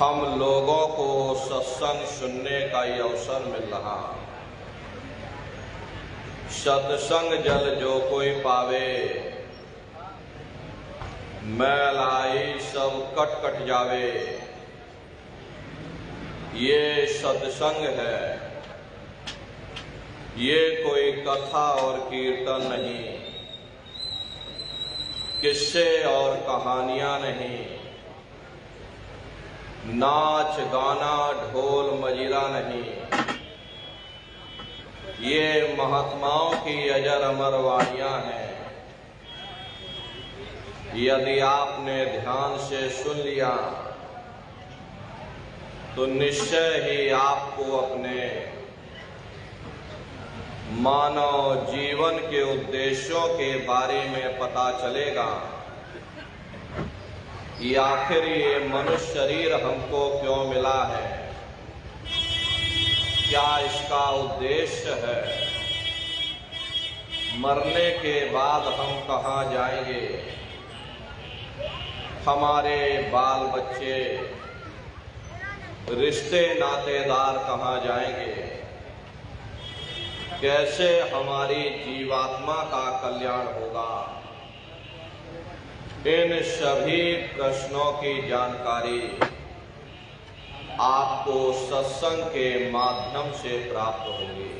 हम लोगों को सत्संग सुनने का ये अवसर मिल रहा। सत्संग जल जो कोई पावे, मैल आई सब कट कट जावे। ये सत्संग है, ये कोई कथा और कीर्तन नहीं, किस्से और कहानियां नहीं, नाच गाना ढोल मजीरा नहीं। ये महात्माओं की अजर अमर वाणियां हैं। यदि आपने ध्यान से सुन लिया तो निश्चय ही आपको अपने मानव जीवन के उद्देश्यों के बारे में पता चलेगा कि आखिर ये मनुष्य शरीर हमको क्यों मिला है, क्या इसका उद्देश्य है, मरने के बाद हम कहाँ जाएंगे, हमारे बाल बच्चे रिश्ते नातेदार कहाँ जाएंगे, कैसे हमारी जीवात्मा का कल्याण होगा। इन सभी प्रश्नों की जानकारी आपको सत्संग के माध्यम से प्राप्त होगी।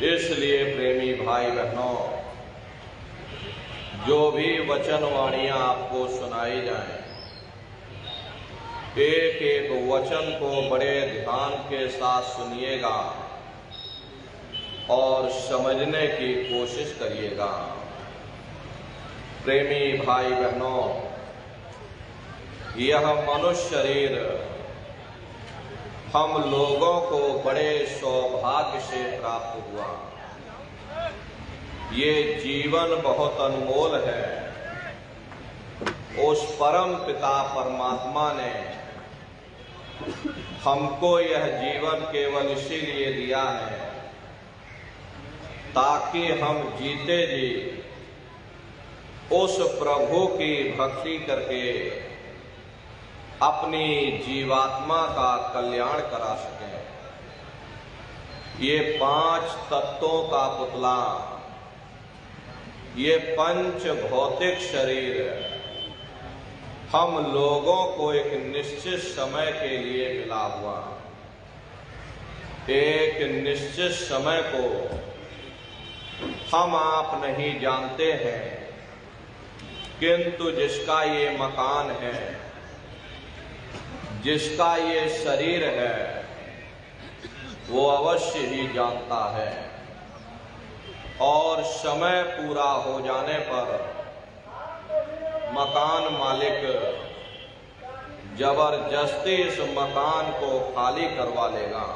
इसलिए प्रेमी भाई बहनों, जो भी वचन वाणियां आपको सुनाई जाएं, एक एक वचन को बड़े ध्यान के साथ सुनिएगा और समझने की कोशिश करिएगा। प्रेमी भाई बहनों, यह मनुष्य शरीर हम लोगों को बड़े सौभाग्य से प्राप्त हुआ। ये जीवन बहुत अनमोल है। उस परम पिता परमात्मा ने हमको यह जीवन केवल इसीलिए दिया है ताकि हम जीते जी उस प्रभु की भक्ति करके अपनी जीवात्मा का कल्याण करा सकें। ये 5 तत्वों का पुतला, ये पंच भौतिक शरीर हम लोगों को एक निश्चित समय के लिए मिला हुआ। एक निश्चित समय को हम आप नहीं जानते हैं, किंतु जिसका ये मकान है, जिसका ये शरीर है, वो अवश्य ही जानता है। और समय पूरा हो जाने पर मकान मालिक जबरदस्ती इस मकान को खाली करवा लेगा।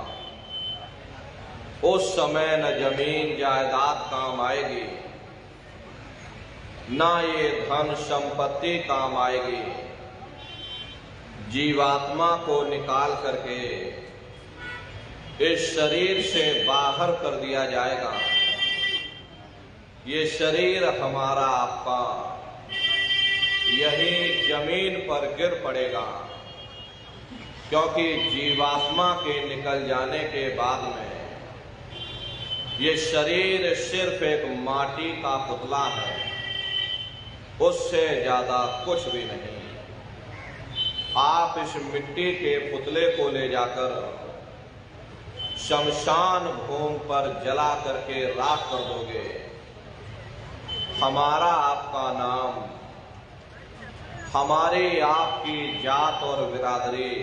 उस समय न जमीन जायदाद काम आएगी, ना ये धन संपत्ति काम आएगी। जीवात्मा को निकाल करके इस शरीर से बाहर कर दिया जाएगा। ये शरीर हमारा आपका यही जमीन पर गिर पड़ेगा, क्योंकि जीवात्मा के निकल जाने के बाद में ये शरीर सिर्फ एक माटी का पुतला है, उससे ज्यादा कुछ भी नहीं। आप इस मिट्टी के पुतले को ले जाकर शमशान भूमि पर जला करके राख कर दोगे, हमारा आपका नाम, हमारी आपकी जात और बिरादरी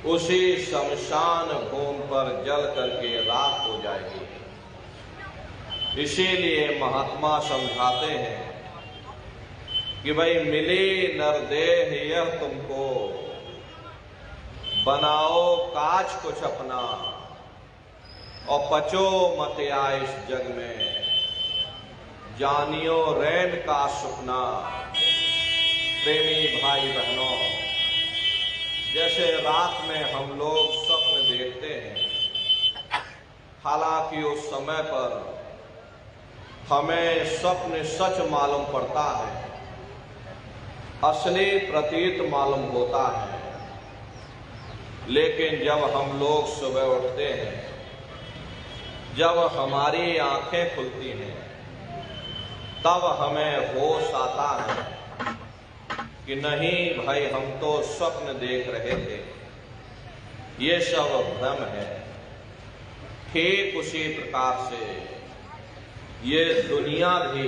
उसी शमशान भूमि पर जल करके राख हो जाएगी। इसीलिए महात्मा समझाते हैं कि भाई मिली नरदेह यह तुमको, बनाओ काज कुछ अपना और पचो मत आ इस जग में, जानियो रैन का सुपना। प्रेमी भाई बहनों, जैसे रात में हम लोग स्वप्न देखते हैं, हालांकि उस समय पर हमें स्वप्न सच मालूम पड़ता है, असली प्रतीत मालूम होता है, लेकिन जब हम लोग सुबह उठते हैं, जब हमारी आंखें खुलती हैं, तब हमें होश आता है कि नहीं भाई, हम तो स्वप्न देख रहे थे, ये सब भ्रम है। ठीक उसी प्रकार से ये दुनिया भी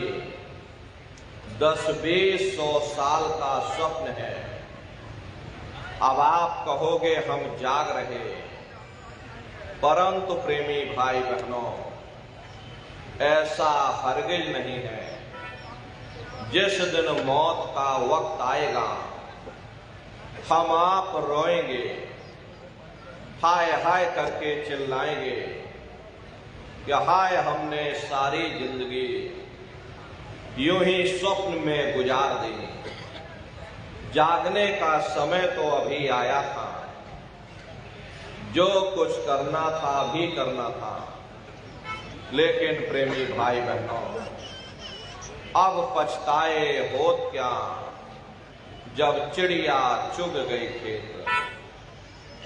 10-20-100 साल का स्वप्न है। अब आप कहोगे हम जाग रहे, परंतु प्रेमी भाई बहनों, ऐसा हरगिज नहीं है। जिस दिन मौत का वक्त आएगा, हम आप रोएंगे, हाय हाय करके चिल्लाएंगे कि हाय, हमने सारी जिंदगी यूं ही स्वप्न में गुजार दी। जागने का समय तो अभी आया था, जो कुछ करना था अभी करना था। लेकिन प्रेमी भाई बहनों, अब पछताए होत क्या, जब चिड़िया चुग गई खेत।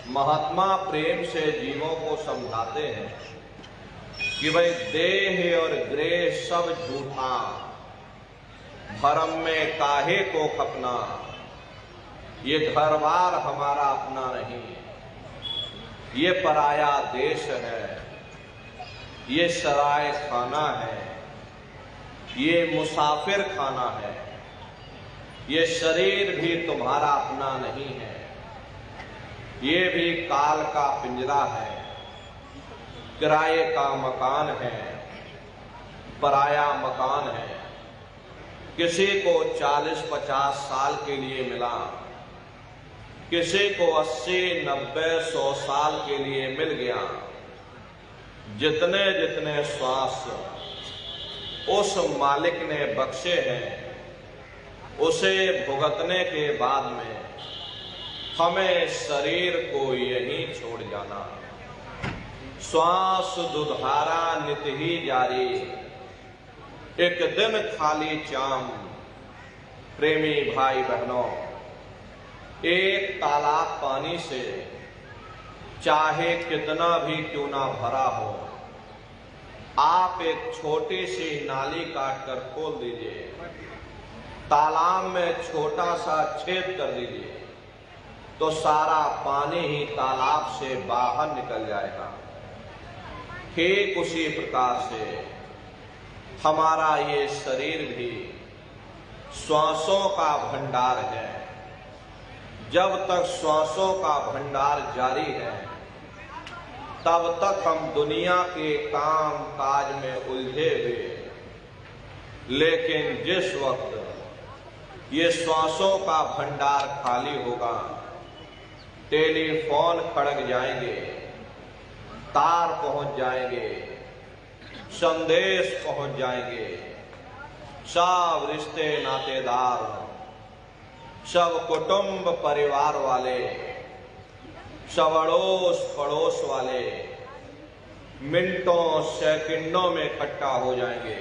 महात्मा प्रेम से जीवों को समझाते हैं कि भाई, देह और गृह सब झूठा, भरम में काहे को खपना। ये घर बार हमारा अपना नहीं, ये पराया देश है, ये सराय खाना है, ये मुसाफिर खाना है। ये शरीर भी तुम्हारा अपना नहीं है, ये भी काल का पिंजरा है, किराए का मकान है, पराया मकान है। किसी को 40-50 साल के लिए मिला, किसी को 80-90-100 साल के लिए मिल गया। जितने जितने श्वास उस मालिक ने बख्शे हैं, उसे भुगतने के बाद में हमें शरीर को यहीं छोड़ जाना। श्वास दुधारा नित ही जारी, एक दिन खाली चाम। प्रेमी भाई बहनों, एक तालाब पानी से चाहे कितना भी क्यों ना भरा हो, आप एक छोटी सी नाली काटकर खोल दीजिए, तालाब में छोटा सा छेद कर दीजिए, तो सारा पानी ही तालाब से बाहर निकल जाएगा। ठीक उसी प्रकार से हमारा ये शरीर भी श्वासों का भंडार है। जब तक श्वासों का भंडार जारी है, तब तक हम दुनिया के काम काज में उलझे हुए। लेकिन जिस वक्त ये श्वासों का भंडार खाली होगा, टेलीफोन खड़क जाएंगे, तार पहुंच जाएंगे, संदेश पहुंच जाएंगे, सब रिश्ते नातेदार, सब कुटुंब परिवार वाले, सब अड़ोस पड़ोस वाले मिनटों सेकंडों में इकट्ठा हो जाएंगे।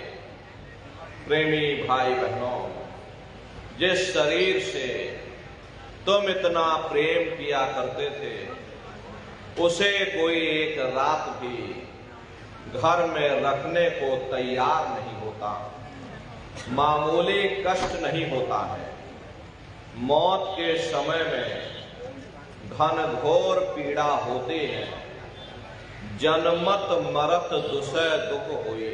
प्रेमी भाई बहनों, जिस शरीर से तुम इतना प्रेम किया करते थे, उसे कोई एक रात भी घर में रखने को तैयार नहीं होता। मामूली कष्ट नहीं होता है। मौत के समय में घनघोर पीड़ा होती है। जनमत मरत दुसह दुख हुई।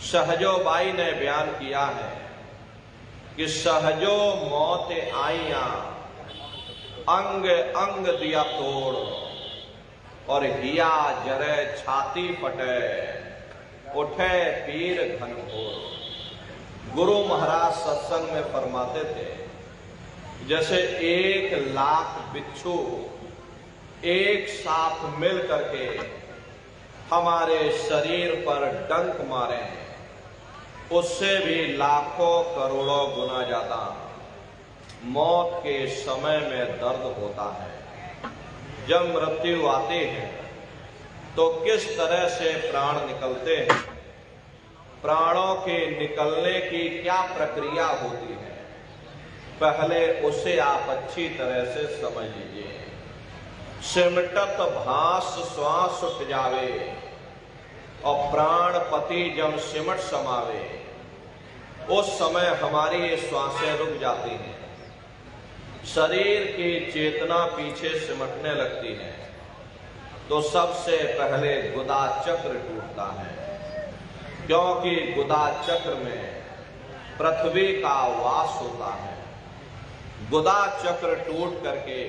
सहजो बाई ने बयान किया है कि सहजो मौत आईया, अंग अंग दिया तोड़, और हिया जरे छाती फटे, उठे पीर घनघोर। गुरु महाराज सत्संग में फरमाते थे, जैसे 1,00,000 बिच्छू एक साथ मिल करके हमारे शरीर पर डंक मारे, उससे भी लाखों करोड़ों गुना ज्यादा मौत के समय में दर्द होता है। जब मृत्यु आती है तो किस तरह से प्राण निकलते हैं, प्राणों के निकलने की क्या प्रक्रिया होती है, पहले उसे आप अच्छी तरह से समझ लीजिए। सिमटत भास श्वास उठ जावे और प्राण पति जब सिमट समावे, उस समय हमारी ये श्वासें रुक जाती हैं, शरीर की चेतना पीछे सिमटने लगती है। तो सबसे पहले गुदा चक्र टूटता है, क्योंकि गुदा चक्र में पृथ्वी का वास होता है। गुदा चक्र टूट करके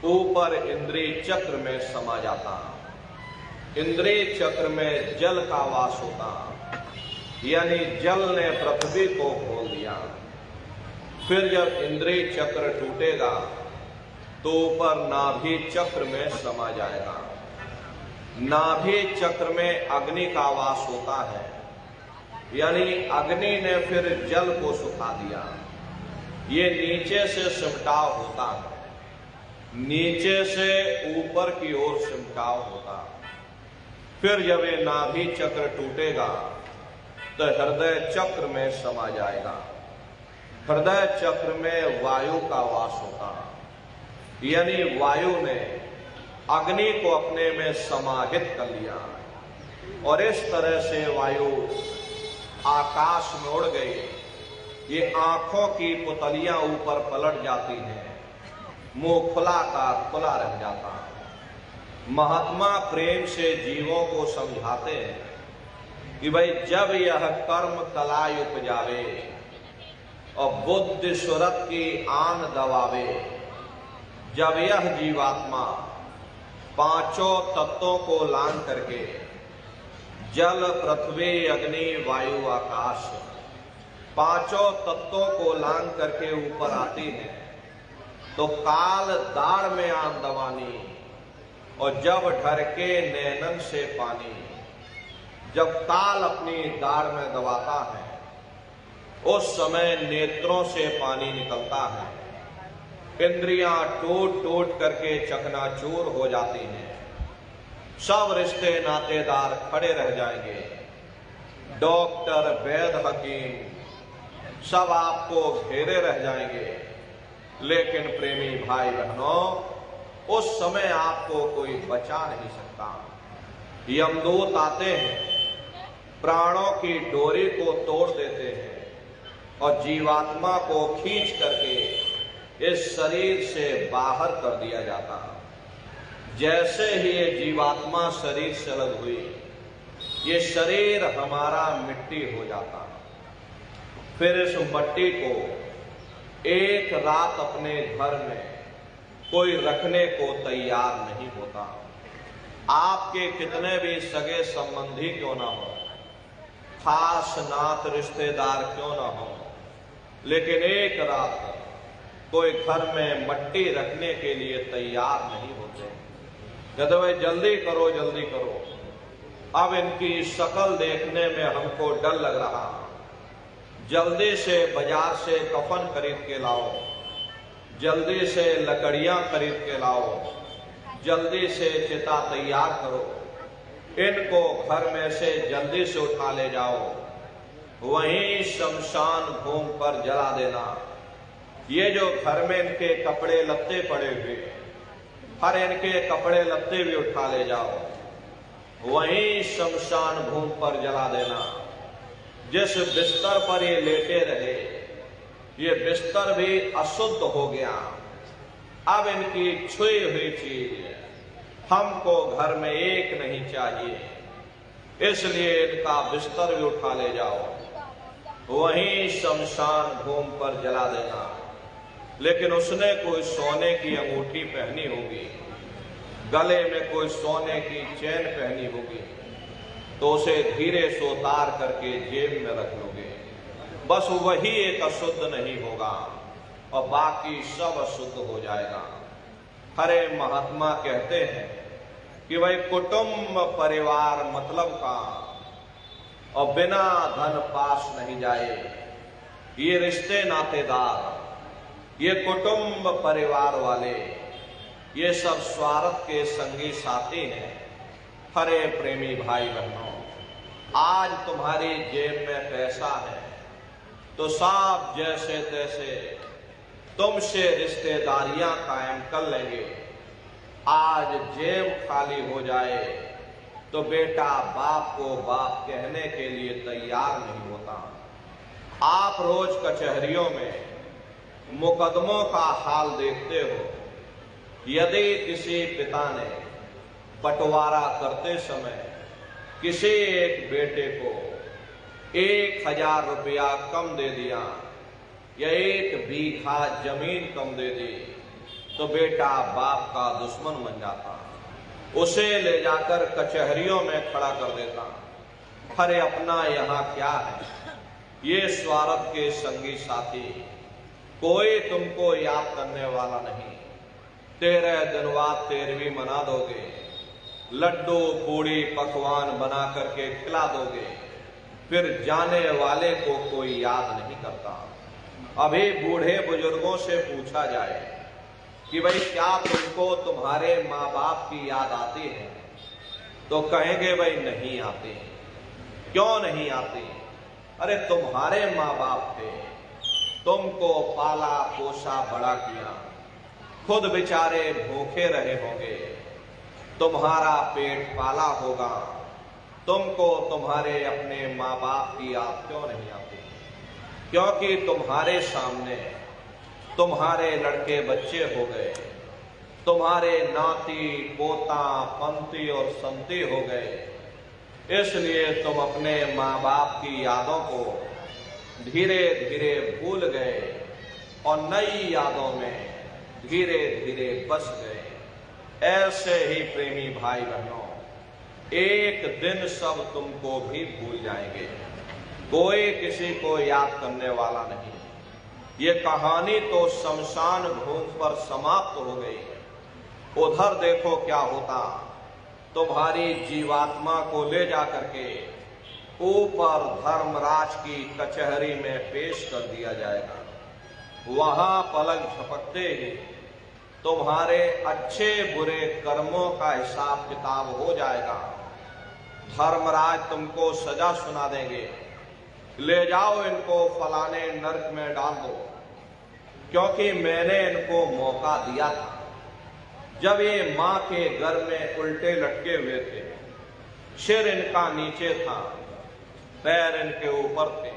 ऊपर इंद्रिय चक्र में समा जाता। इंद्रिय चक्र में जल का वास होता, यानी जल ने पृथ्वी को खोल दिया। फिर जब इंद्रिय चक्र टूटेगा तो ऊपर नाभि चक्र में समा जाएगा। नाभि चक्र में अग्नि का वास होता है, यानी अग्नि ने फिर जल को सुखा दिया। ये नीचे से सिमटाव होता है, नीचे से ऊपर की ओर सिमटाव होता। फिर जब ये नाभि चक्र टूटेगा तो हृदय चक्र में समा जाएगा। हृदय चक्र में वायु का वास होता, यानी वायु ने अग्नि को अपने में समाहित कर लिया और इस तरह से वायु आकाश में उड़ गई। ये आंखों की पुतलियां ऊपर पलट जाती हैं, मुंह खुला का खुला रह जाता। महात्मा प्रेम से जीवों को समझाते हैं कि भाई जब यह कर्म कलाई उपजावे और बुद्धि सुरत की आन दबावे, जब यह जीवात्मा पांचों तत्वों को लांग करके जल पृथ्वी अग्नि वायु आकाश पांचों तत्वों को लांग करके ऊपर आती है, तो काल दाढ़ में आन दबानी और जब ढरके नैनन से पानी, जब काल अपनी दाढ़ में दबाता है उस समय नेत्रों से पानी निकलता है। इंद्रियां टूट टूट करके चकनाचूर हो जाती हैं। सब रिश्ते नातेदार खड़े रह जाएंगे। डॉक्टर वैद्य हकीम सब आपको घेरे रह जाएंगे। लेकिन प्रेमी भाई बहनों, उस समय आपको कोई बचा नहीं सकता। यमदूत आते हैं, प्राणों की डोरी को तोड़ देते हैं और जीवात्मा को खींच करके इस शरीर से बाहर कर दिया जाता। जैसे ही ये जीवात्मा शरीर से अलग हुई, ये शरीर हमारा मिट्टी हो जाता। फिर इस मिट्टी को एक रात अपने घर में कोई रखने को तैयार नहीं होता। आपके कितने भी सगे संबंधी क्यों ना हो, खास नात रिश्तेदार क्यों ना हो, लेकिन एक रात कोई घर में मट्टी रखने के लिए तैयार नहीं होते। कहते भाई जल्दी करो जल्दी करो, अब इनकी शक्ल देखने में हमको डर लग रहा, जल्दी से बाजार से कफन खरीद के लाओ, जल्दी से लकड़ियां खरीद के लाओ, जल्दी से चिता तैयार करो, इनको घर में से जल्दी से उठा ले जाओ, वहीं शमशान भूमि पर जला देना। ये जो घर में इनके कपड़े लत्ते पड़े हुए, हर इनके कपड़े लत्ते भी उठा ले जाओ, वहीं शमशान भूमि पर जला देना। जिस बिस्तर पर ये लेटे रहे, ये बिस्तर भी अशुद्ध हो गया। अब इनकी छुई हुई चीज हमको घर में एक नहीं चाहिए, इसलिए इनका बिस्तर भी उठा ले जाओ, वहीं शमशान भूमि पर जला देना। लेकिन उसने कोई सोने की अंगूठी पहनी होगी, गले में कोई सोने की चैन पहनी होगी, तो उसे धीरे से उतार करके जेब में रख लोगे। बस वही एक अशुद्ध नहीं होगा और बाकी सब अशुद्ध हो जाएगा। हरे महात्मा कहते हैं कि भाई कुटुंब परिवार मतलब का और बिना धन पास नहीं जाए। ये रिश्ते नातेदार, ये कुटुंब परिवार वाले, ये सब स्वार्थ के संगी साथी हैं। हरे प्रेमी भाई बहनों, आज तुम्हारी जेब में पैसा है तो सब जैसे तैसे तुमसे रिश्तेदारियां कायम कर लेंगे। आज जेब खाली हो जाए तो बेटा बाप को बाप कहने के लिए तैयार नहीं होता। आप रोज कचहरियों में मुकदमों का हाल देखते हो। यदि किसी पिता ने बंटवारा करते समय किसी एक बेटे को 1000 रुपया कम दे दिया या 1 बीघा जमीन कम दे दी तो बेटा बाप का दुश्मन बन जाता, उसे ले जाकर कचहरियों में खड़ा कर देता। अरे अपना यहाँ क्या है, ये स्वार्थ के संगी साथी, कोई तुमको याद करने वाला नहीं। 13 दिन बाद 13वीं मना दोगे, लड्डू पूड़ी पकवान बना करके खिला दोगे, फिर जाने वाले को कोई याद नहीं करता। अभी बूढ़े बुजुर्गों से पूछा जाए कि भाई क्या तुमको तुम्हारे माँ बाप की याद आती है, तो कहेंगे भाई नहीं आती। क्यों नहीं आती? अरे तुम्हारे माँ बाप थे, तुमको पाला पोसा बड़ा किया, खुद बेचारे भूखे रहे होंगे, तुम्हारा पेट पाला होगा, तुमको तुम्हारे अपने माँ बाप की याद क्यों नहीं आती? क्योंकि तुम्हारे सामने तुम्हारे लड़के बच्चे हो गए, तुम्हारे नाती पोता पंती और संती हो गए, इसलिए तुम अपने माँ बाप की यादों को धीरे धीरे भूल गए और नई यादों में धीरे धीरे बस गए। ऐसे ही प्रेमी भाई बहनों, एक दिन सब तुमको भी भूल जाएंगे, कोई किसी को याद करने वाला नहीं। ये कहानी तो शमशान भूमि पर समाप्त हो गई। उधर देखो क्या होता, तुम्हारी जीवात्मा को ले जाकर के ऊपर धर्मराज की कचहरी में पेश कर दिया जाएगा। वहां पलक झपकते ही तुम्हारे अच्छे बुरे कर्मों का हिसाब किताब हो जाएगा। धर्मराज तुमको सजा सुना देंगे, ले जाओ इनको फलाने नरक में डाल दो, क्योंकि मैंने इनको मौका दिया था। जब ये मां के घर में उल्टे लटके हुए थे, सिर इनका नीचे था, पैर इनके ऊपर थे,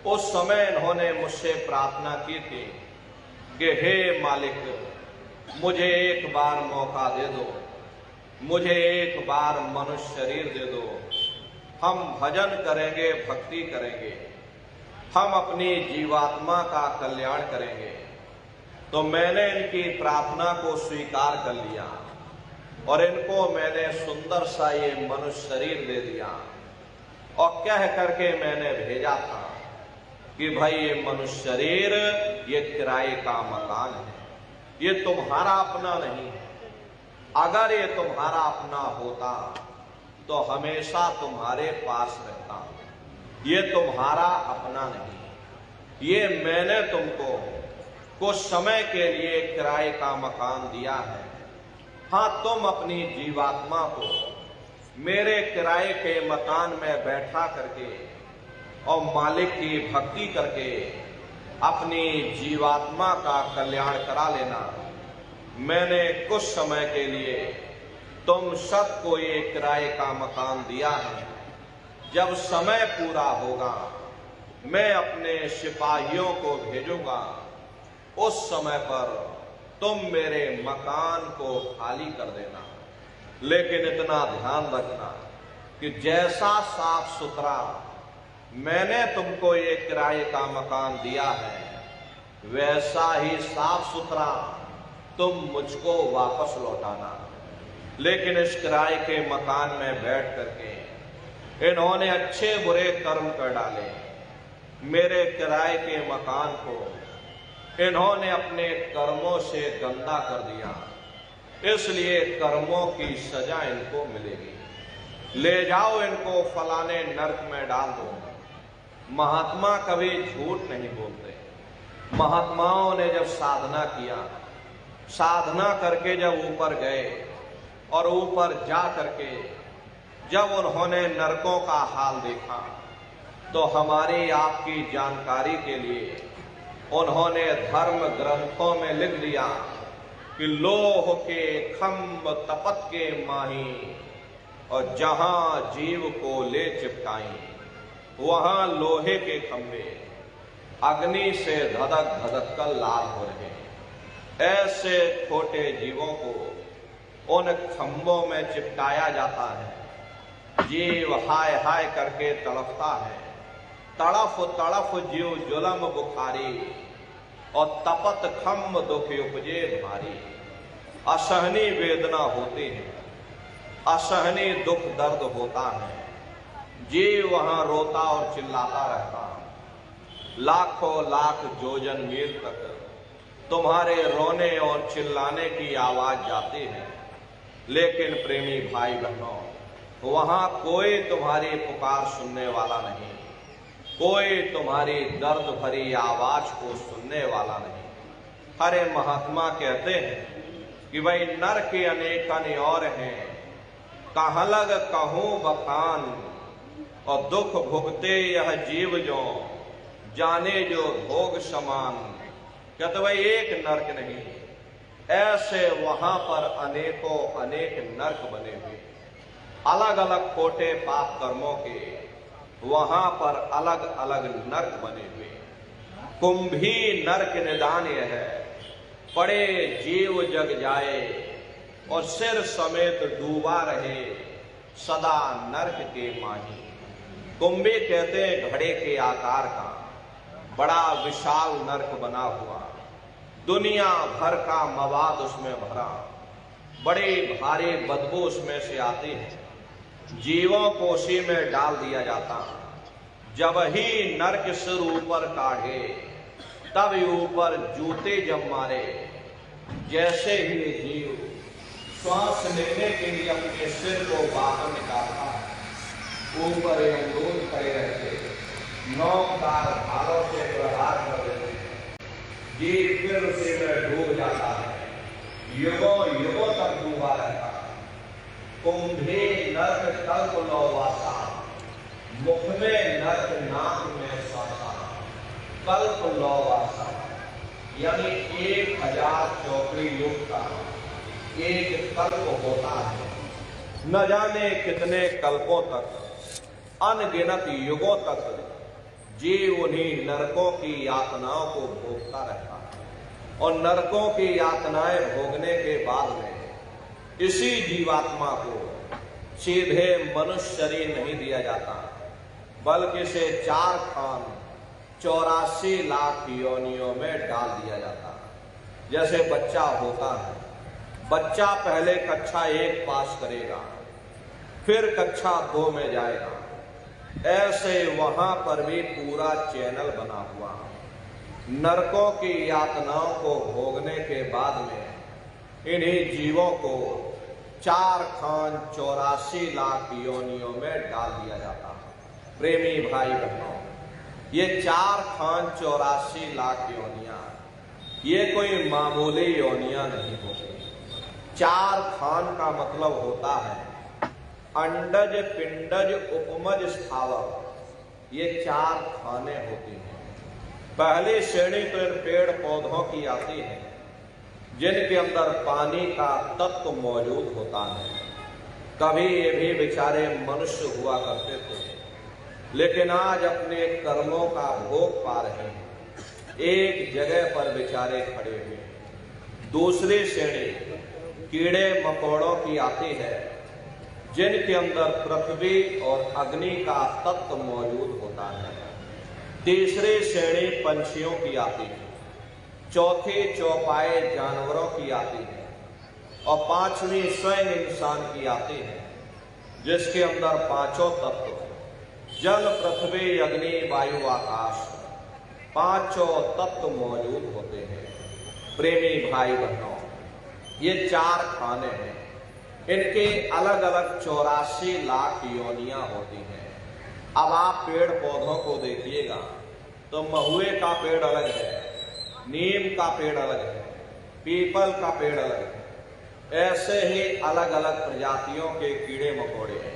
उस समय इन्होंने मुझसे प्रार्थना की थी कि हे मालिक, मुझे एक बार मौका दे दो, मुझे एक बार मनुष्य शरीर दे दो, हम भजन करेंगे, भक्ति करेंगे, हम अपनी जीवात्मा का कल्याण करेंगे। तो मैंने इनकी प्रार्थना को स्वीकार कर लिया और इनको मैंने सुंदर सा ये मनुष्य शरीर दे दिया और कह करके मैंने भेजा था कि भाई ये मनुष्य शरीर ये किराए का मकान है, ये तुम्हारा अपना नहीं है। अगर ये तुम्हारा अपना होता तो हमेशा तुम्हारे पास रहता, ये तुम्हारा अपना नहीं। ये मैंने तुमको कुछ समय के लिए किराए का मकान दिया है। हाँ, तुम अपनी जीवात्मा को मेरे किराए के मकान में बैठा करके और मालिक की भक्ति करके अपनी जीवात्मा का कल्याण करा लेना। मैंने कुछ समय के लिए तुम सबको ये किराए का मकान दिया है। जब समय पूरा होगा मैं अपने सिपाहियों को भेजूंगा, उस समय पर तुम मेरे मकान को खाली कर देना। लेकिन इतना ध्यान रखना कि जैसा साफ सुथरा मैंने तुमको ये किराए का मकान दिया है, वैसा ही साफ सुथरा तुम मुझको वापस लौटाना। लेकिन इस किराए के मकान में बैठ करके इन्होंने अच्छे बुरे कर्म कर डाले। मेरे किराए के मकान को इन्होंने अपने कर्मों से गंदा कर दिया, इसलिए कर्मों की सजा इनको मिलेगी। ले जाओ इनको फलाने नरक में डाल दो। महात्मा कभी झूठ नहीं बोलते। महात्माओं ने जब साधना किया, साधना करके जब ऊपर गए और ऊपर जा करके जब उन्होंने नरकों का हाल देखा, तो हमारी आपकी जानकारी के लिए उन्होंने धर्म ग्रंथों में लिख दिया कि लोह के खम्भ तपत के माही, और जहां जीव को ले चिपकाई वहां लोहे के खंभे अग्नि से धधक धधक कर लाल हो रहे हैं। ऐसे छोटे जीवों को उन खंभों में चिपकाया जाता है। जीव हाय हाय करके तड़पता है, तड़फ तड़फ जीव जुलम बुखारी, और तपत खम्भ दुख उपजे भारी। असहनीय वेदना होती है, असहनीय दुख दर्द होता है। जीव वहां रोता और चिल्लाता रहता। लाखों लाख योजन मील तक तुम्हारे रोने और चिल्लाने की आवाज जाती है, लेकिन प्रेमी भाई बहनों, वहां कोई तुम्हारी पुकार सुनने वाला नहीं, कोई तुम्हारी दर्द भरी आवाज को सुनने वाला नहीं। हरे महात्मा कहते हैं कि भाई नर के अनेकन और हैं, कहाँ लग कहूं बखान, और दुख भुगते यह जीव जो जाने जो भोग समान। कहते भाई एक नरक नहीं, ऐसे वहां पर अनेकों अनेक नरक बने हुए, अलग अलग खोटे पाप कर्मों के वहां पर अलग अलग नरक बने हुए। कुंभी नरक निदान यह है, पड़े जीव जग जाए और सिर समेत डूबा रहे सदा नरक के माही। कुंभी कहते हैं घड़े के आकार का बड़ा विशाल नरक बना हुआ, दुनिया भर का मवाद उसमें भरा, बड़ी भारी बदबू उसमें से आती है। जीवों को उसी में डाल दिया जाता। जब ही नरक सिर ऊपर काढ़े तब ऊपर जूते जब मारे। जैसे ही जीव श्वास लेने के लिए अपने सिर को बाहर निकालता, ऊपर अंदूर खड़े रहते, नौकदार भालों से प्रहार कर देते, जीव फिर उसी में डूब जाता है, युगों युगों तक डूबा रहता। कुंभे नरक कल्प लौवासा, मुख में नरक नाक में सासा, कल्प लौवासा यानी 1000 चौकड़ी युग का एक कल्प होता है। न जाने कितने कल्पों तक, अनगिनत युगों तक जीव उन्हीं नरकों की यातनाओं को भोगता रहता है। और नरकों की यातनाएं भोगने के बाद में इसी जीवात्मा को सीधे मनुष्य शरीर नहीं दिया जाता, बल्कि इसे 4 खान 84 लाख योनियों में डाल दिया जाता। जैसे बच्चा होता है, बच्चा पहले कक्षा 1 पास करेगा, फिर कक्षा 2 में जाएगा। ऐसे वहां पर भी पूरा चैनल बना हुआ। नरकों की यातनाओं को भोगने के बाद में इन्हीं जीवों को 4 खान 84 लाख योनियों में डाल दिया जाता है। प्रेमी भाई बहनों, ये 4 खान 84 लाख योनियां ये कोई मामूली योनियां नहीं होती। 4 खान का मतलब होता है अंडज पिंडज उपमज स्थावर, ये 4 खाने होती हैं। पहली श्रेणी तो इन पेड़ पौधों की आती है जिनके अंदर पानी का तत्व मौजूद होता है। कभी ये भी बेचारे मनुष्य हुआ करते थे, लेकिन आज अपने कर्मों का भोग पा रहे हैं, एक जगह पर बेचारे खड़े हुए। दूसरी श्रेणी कीड़े मकोड़ों की आती है जिनके अंदर पृथ्वी और अग्नि का तत्व मौजूद होता है। तीसरी श्रेणी पंछियों की आती है, चौथी चौपाए जानवरों की आती है, और 5वीं स्वयं इंसान की आती है जिसके अंदर 5 तत्व जल पृथ्वी अग्नि वायु आकाश 5 तत्व मौजूद होते हैं। प्रेमी भाई बहनों, ये 4 खाने हैं, इनके अलग अलग 84 लाख योनियां होती हैं। अब आप पेड़ पौधों को देखिएगा तो महुए का पेड़ अलग है, नीम का पेड़ अलग है, पीपल का पेड़ अलग है। ऐसे ही अलग अलग प्रजातियों के कीड़े मकोड़े हैं,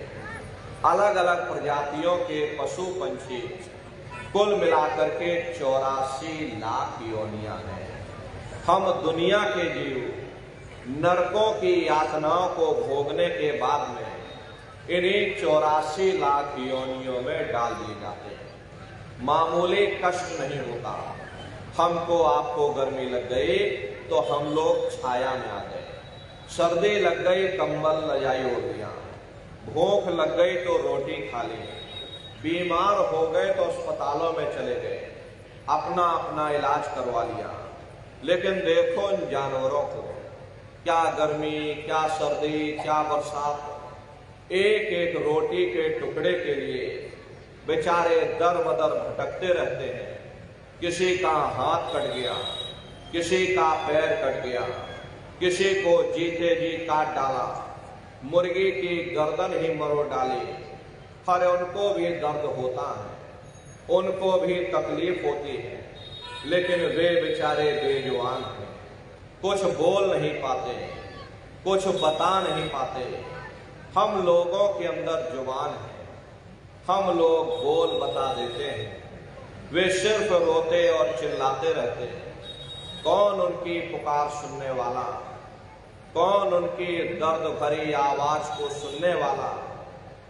अलग अलग प्रजातियों के पशु पंछी कुल मिलाकर के 84 लाख योनियां हैं। हम दुनिया के जीव नरकों की यातनाओं को भोगने के बाद में इन्हीं 84 लाख योनियों में डाल दिए जाते हैं। मामूली कष्ट नहीं होता। हमको आपको गर्मी लग गई तो हम लोग छाया में आ गए, सर्दी लग गई कंबल रजाई ओढ़ लिया, भूख लग गई तो रोटी खा ली, बीमार हो गए तो अस्पतालों में चले गए, अपना अपना इलाज करवा लिया। लेकिन देखो इन जानवरों को, क्या गर्मी, क्या सर्दी, क्या बरसात, एक एक रोटी के टुकड़े के लिए बेचारे दर बदर भटकते रहते हैं। किसी का हाथ कट गया, किसी का पैर कट गया, किसी को जीते जी काट डाला, मुर्गी की गर्दन ही मरोड़ डाली। अरे उनको भी दर्द होता है, उनको भी तकलीफ होती है, लेकिन वे बेचारे बेजुबान हैं, कुछ बोल नहीं पाते, कुछ बता नहीं पाते। हम लोगों के अंदर जुबान है, हम लोग बोल बता देते हैं, वे सिर्फ रोते और चिल्लाते रहते हैं। कौन उनकी पुकार सुनने वाला, कौन उनकी दर्द भरी आवाज को सुनने वाला।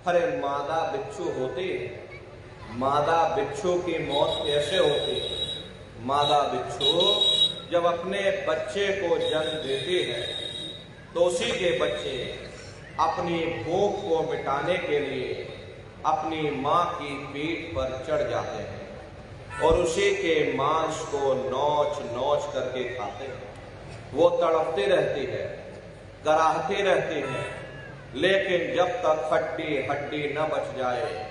अरे मादा बिच्छू होती है, मादा बिच्छू की मौत कैसे होती है? मादा बिच्छू जब अपने बच्चे को जन्म देती है तो उसी के बच्चे अपनी भूख को मिटाने के लिए अपनी माँ की पीठ पर चढ़ जाते हैं और उसी के मांस को नोच नोच करके खाते हैं। वो तड़पती रहती है, कराहती रहती है, लेकिन जब तक हड्डी हड्डी न बच जाए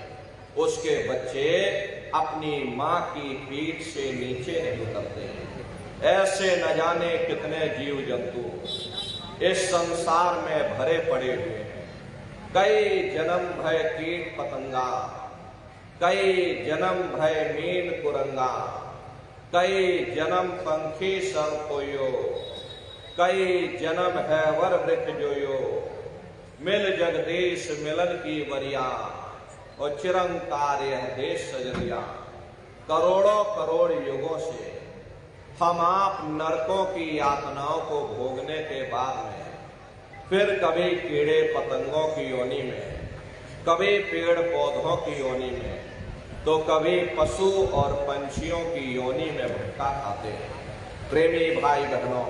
उसके बच्चे अपनी माँ की पीठ से नीचे नहीं उतरते हैं। ऐसे न जाने कितने जीव जंतु इस संसार में भरे पड़े हुए हैं। कई जन्म भय कीट पतंगा, कई जन्म भय मीन कुरंगा, कई जन्म पंखी सर्पोयो, कई जन्म है वर वृक्ष जोयो। मिल जगदीश मिलन की वरिया और चिरंकार यह देश सजरिया। करोड़ों करोड़ युगों से हम आप नरकों की यातनाओं को भोगने के बाद में फिर कभी कीड़े पतंगों की योनि में, कभी पेड़ पौधों की योनि में, तो कभी पशु और पंछियों की योनि में भटका खाते हैं। प्रेमी भाई बहनों,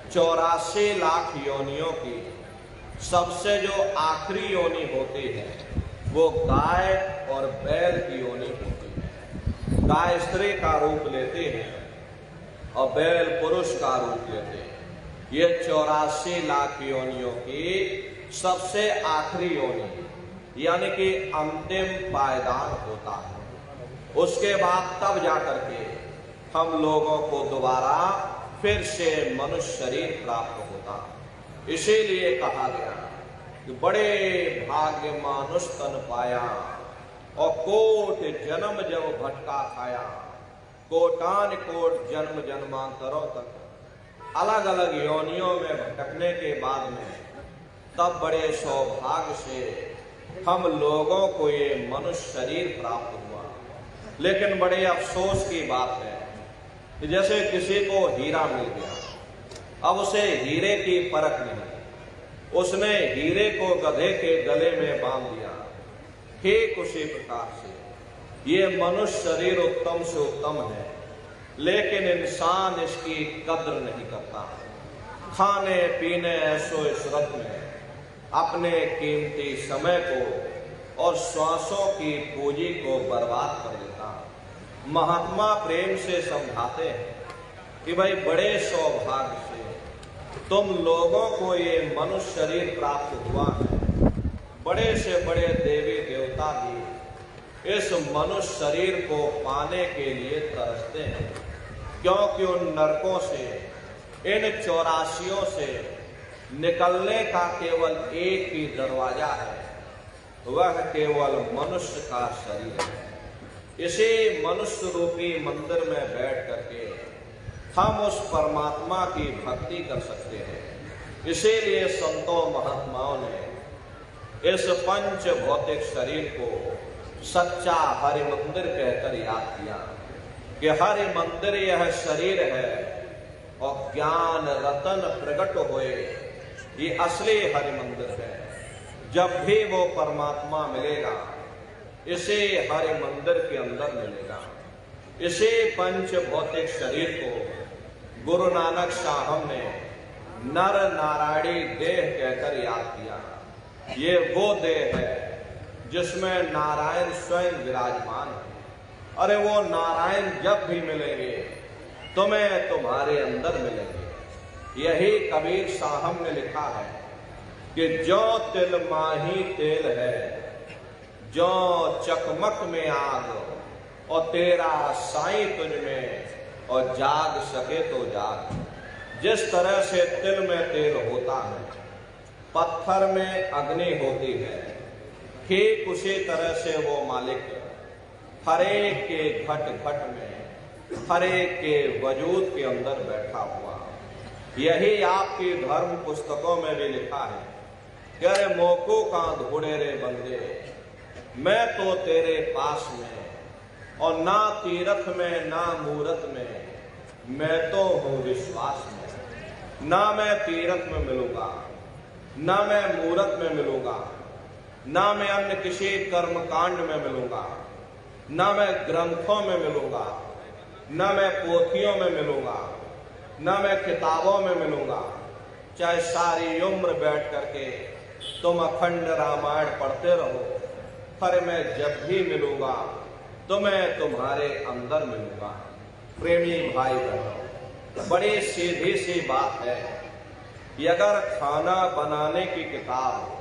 84 लाख योनियों की सबसे जो आखिरी योनि होती है वो गाय और बैल की योनि होती है। गाय स्त्री का रूप लेती है और बैल पुरुष का रूप लेते हैं। ये 84 लाख योनियों की सबसे आखिरी योनि यानी कि अंतिम पायदान होता है। उसके बाद तब जाकर के हम लोगों को दोबारा फिर से मनुष्य शरीर प्राप्त होता। इसीलिए कहा गया कि बड़े भाग्य मानुष तन पाया और कोट जन्म जब भटका खाया। कोटान कोट जन्म जन्मांतरों तक अलग अलग योनियों में भटकने के बाद में तब बड़े सौभाग्य से हम लोगों को ये मनुष्य शरीर प्राप्त हुआ। लेकिन बड़े अफसोस की बात है कि जैसे किसी को हीरा मिल गया, अब उसे हीरे की परख नहीं, उसने हीरे को गधे के गले में बांध दिया। ठीक उसी प्रकार से ये मनुष्य शरीर उत्तम से उत्तम है, लेकिन इंसान इसकी कद्र नहीं करता। खाने पीने ऐसो इशरत में अपने कीमती समय को और श्वासों की पूंजी को बर्बाद कर देता। महात्मा प्रेम से समझाते हैं कि भाई बड़े सौभाग्य से तुम लोगों को ये मनुष्य शरीर प्राप्त हुआ है। बड़े से बड़े देवी देवता भी इस मनुष्य शरीर को पाने के लिए तरसते हैं, क्योंकि उन नरकों से, इन 84 से निकलने का केवल एक ही दरवाजा है, वह केवल मनुष्य का शरीर है। इसी मनुष्य रूपी मंदिर में बैठ करके हम उस परमात्मा की भक्ति कर सकते हैं। इसीलिए संतों महात्माओं ने इस पंच भौतिक शरीर को सच्चा हरि मंदिर कहकर याद किया कि हरि मंदिर यह शरीर है और ज्ञान रतन प्रकट होए, ये असली हरि मंदिर है। जब भी वो परमात्मा मिलेगा इसे हरि मंदिर के अंदर मिलेगा। इसे पंच भौतिक शरीर को गुरु नानक साहब ने नर नारायणी देह कहकर याद किया। ये वो देह है जिसमें नारायण स्वयं विराजमान है। अरे वो नारायण जब भी मिलेंगे तुम्हें तुम्हारे अंदर मिलेंगे। यही कबीर साहब ने लिखा है कि जो तिल माही तेल है, जो चकमक में आग, और तेरा साईं तुझ में और जाग सके तो जाग। जिस तरह से तिल में तेल होता है, पत्थर में अग्नि होती है, ठीक उसी तरह से वो मालिक हरेक के घट घट में, हरेक के वजूद के अंदर बैठा हुआ। यही आपकी धर्म पुस्तकों में भी लिखा है कि अरे मोको का धोड़े रे बंदे, मैं तो तेरे पास में, और ना तीरथ में ना मूरत में, मैं तो हूं विश्वास में। ना मैं तीरथ में मिलूंगा, ना मैं मूरत में मिलूंगा, ना मैं अन्य किसी कर्म कांड में मिलूंगा, ना मैं ग्रंथों में मिलूंगा, ना मैं पोथियों में मिलूंगा, ना मैं किताबों में मिलूंगा। चाहे सारी उम्र बैठ करके तुम अखंड रामायण पढ़ते रहो, पर मैं जब भी मिलूंगा तो मैं तुम्हारे अंदर मिलूंगा। प्रेमी भाई बहनों, बड़ी सीधी सी बात है कि अगर खाना बनाने की किताब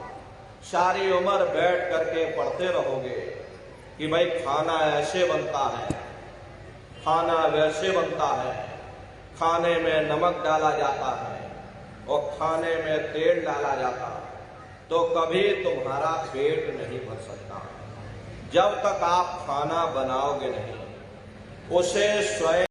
सारी उम्र बैठ करके पढ़ते रहोगे कि भाई खाना ऐसे बनता है, खाना वैसे बनता है, खाने में नमक डाला जाता है और खाने में तेल डाला जाता है, तो कभी तुम्हारा पेट नहीं भर सकता जब तक आप खाना बनाओगे नहीं। उसे स्वयं